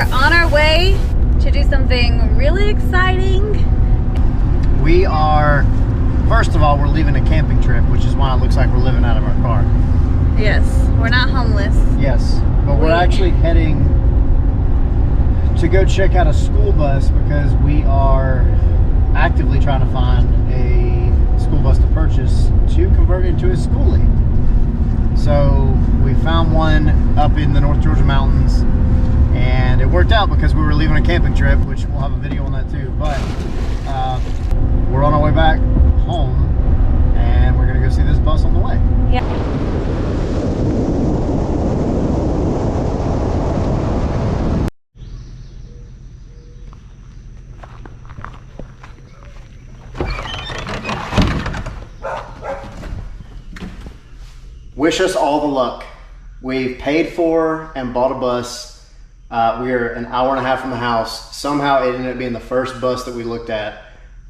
are on our way to do something really exciting. We are, first of all, we're leaving a camping trip, which is why it looks like we're living out of our car. Yes, we're not homeless. Yes, but we're actually heading to go check out a school bus because we are actively trying to find a school bus to purchase to convert into a Skoolie. So we found one up in the North Georgia mountains, and it worked out because we were leaving a camping trip, which we'll have a video on that too. But we're on our way back home, and we're gonna go see this bus on the way. Yeah. Wish us all the luck. We've paid for and bought a bus. We're an hour and a half from the house. Somehow it ended up being the first bus that we looked at,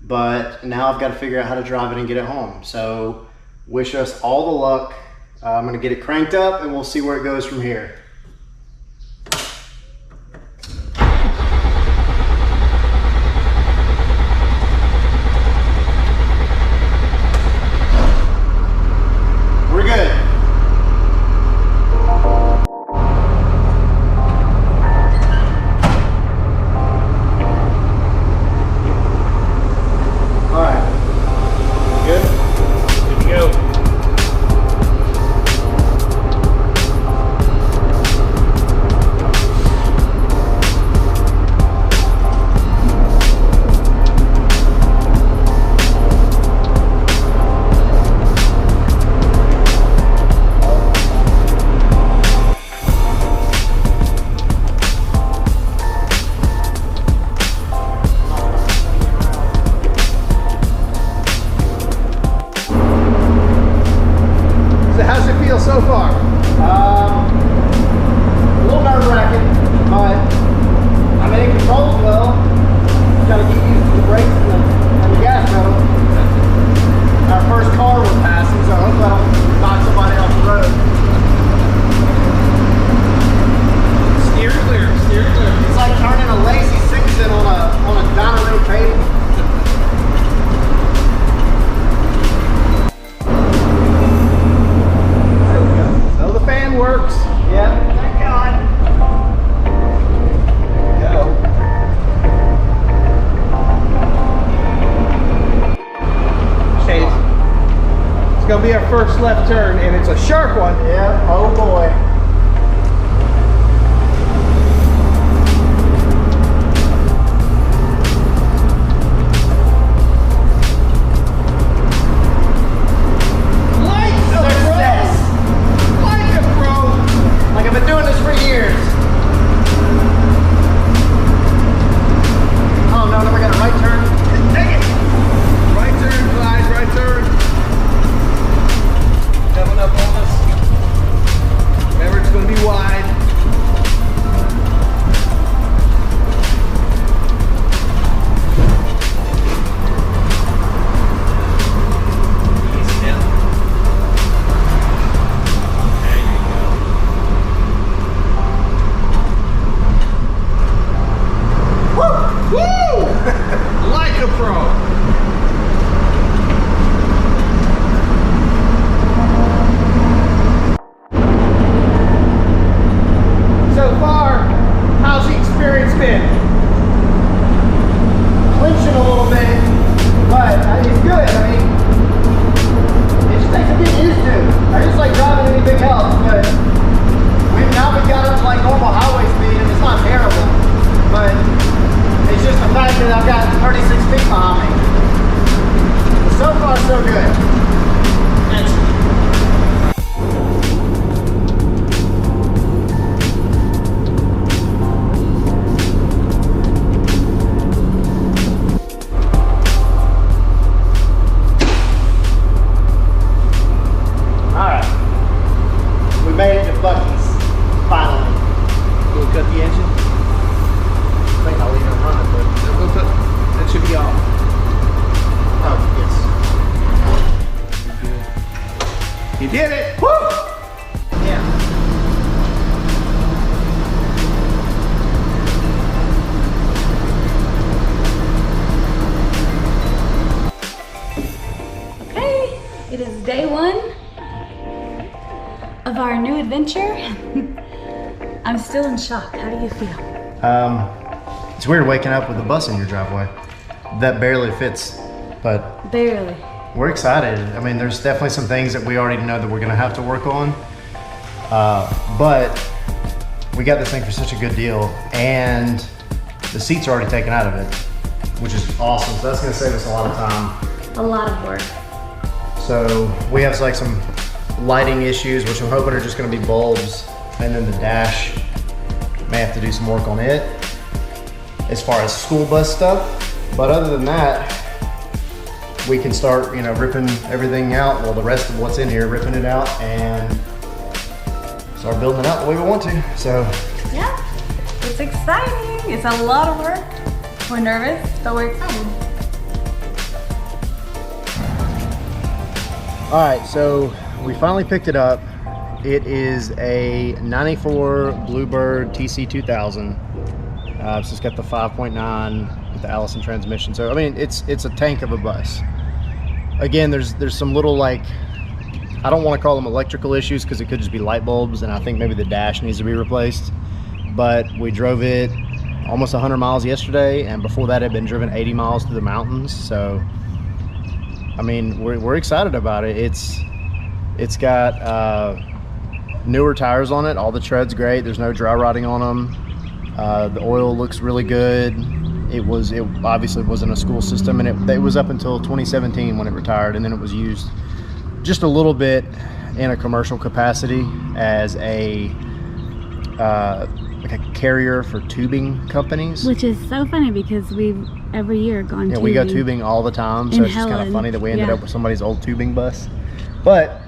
but now I've got to figure out how to drive it and get it home. So wish us all the luck. I'm gonna get it cranked up and we'll see where it goes from here. We're good. So far, a little nerve-wracking, but I'm in control well. Gotta get used to the brakes and the gas pedal. Our first car we're passing, so hopefully I don't knock somebody off the road. Steer clear, steer clear. It's like turning a lazy 6-in on a dynamite table. Works. Yeah. Thank God. Go. Chase. It's gonna be our first left turn, and it's a sharp one. Yeah. Oh boy. I've been doing this for years. Oh no, then we got a right turn. Take it! Right turn, guys, right turn. Coming up on us. Remember, it's going to be wide. I've got 36 feet behind me. So far, so good. You did it! Woo! Yeah. adventure. I'm still in shock. How do you feel? It's weird waking up with a bus in your driveway. That barely fits, but Barely. we're excited. I mean, there's definitely some things that we already know that we're gonna have to work on, but we got this thing for such a good deal, and the seats are already taken out of it, which is awesome. So that's gonna save us a lot of time. A lot of work. So we have like some lighting issues, which I'm hoping are just gonna be bulbs, and then the dash, may have to do some work on it as far as school bus stuff. But other than that, we can start, you know, ripping everything out, well, the rest of what's in here, ripping it out, and start building it out the way we want to. So Yeah, it's exciting. It's a lot of work. We're nervous, but we're excited. all right, so we finally picked it up. It is a 94 Bluebird TC 2000. So it's got the 5.9 with the Allison transmission. So I mean, it's a tank of a bus. Again, there's some little, like, I don't want to call them electrical issues because it could just be light bulbs, and I think maybe the dash needs to be replaced. But we drove it almost 100 miles yesterday, and before that it had been driven 80 miles through the mountains. So I mean, we're excited about it. It's got newer tires on it. All the tread's great. There's no dry rotting on them. The oil looks really good. It obviously wasn't a school system, and it was up until 2017 when it retired, and then it was used just a little bit in a commercial capacity as a like a carrier for tubing companies. Which is so funny because we've every year gone tubing. Yeah, we go tubing all the time, so In it's just kind of Helen. funny that we ended Yeah. up with somebody's old tubing bus. But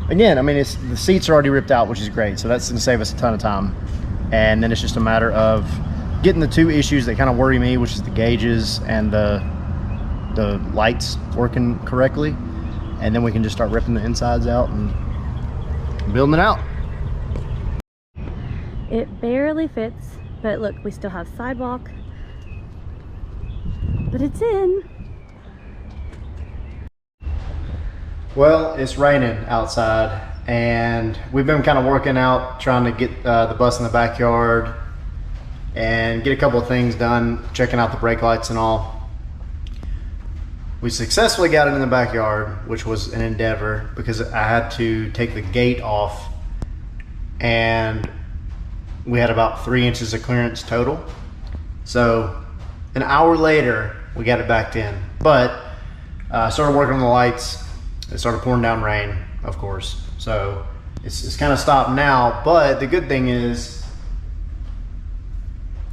again, I mean, the seats are already ripped out, which is great, so that's going to save us a ton of time. And then it's just a matter of getting the two issues that kind of worry me, which is the gauges and the lights working correctly, and then we can just start ripping the insides out and building it out. It barely fits, but look, we still have sidewalk. But it's in. Well, it's raining outside, and we've been kind of working out, trying to get the bus in the backyard and get a couple of things done, checking out the brake lights and all. We successfully got it in the backyard, which was an endeavor because I had to take the gate off, and we had about 3 inches of clearance total. So an hour later, we got it backed in. But I started working on the lights. It started pouring down rain, of course. So it's kind of stopped now, but the good thing is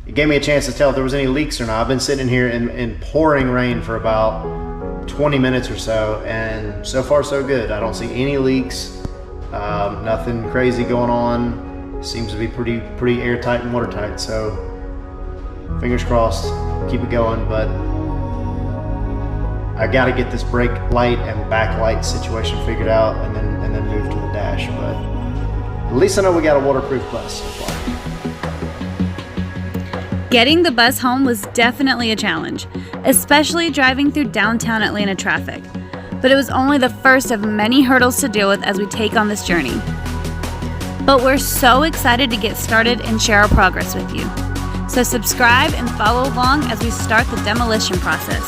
it gave me a chance to tell if there was any leaks or not. I've been sitting here in pouring rain for about 20 minutes or so, and so far so good. I don't see any leaks, nothing crazy going on. Seems to be pretty airtight and watertight, so fingers crossed, keep it going. But I got to get this brake light and backlight situation figured out, and then move to the dash. But at least I know we got a waterproof bus so far. Getting the bus home was definitely a challenge, especially driving through downtown Atlanta traffic. But it was only the first of many hurdles to deal with as we take on this journey. But we're so excited to get started and share our progress with you. So subscribe and follow along as we start the demolition process.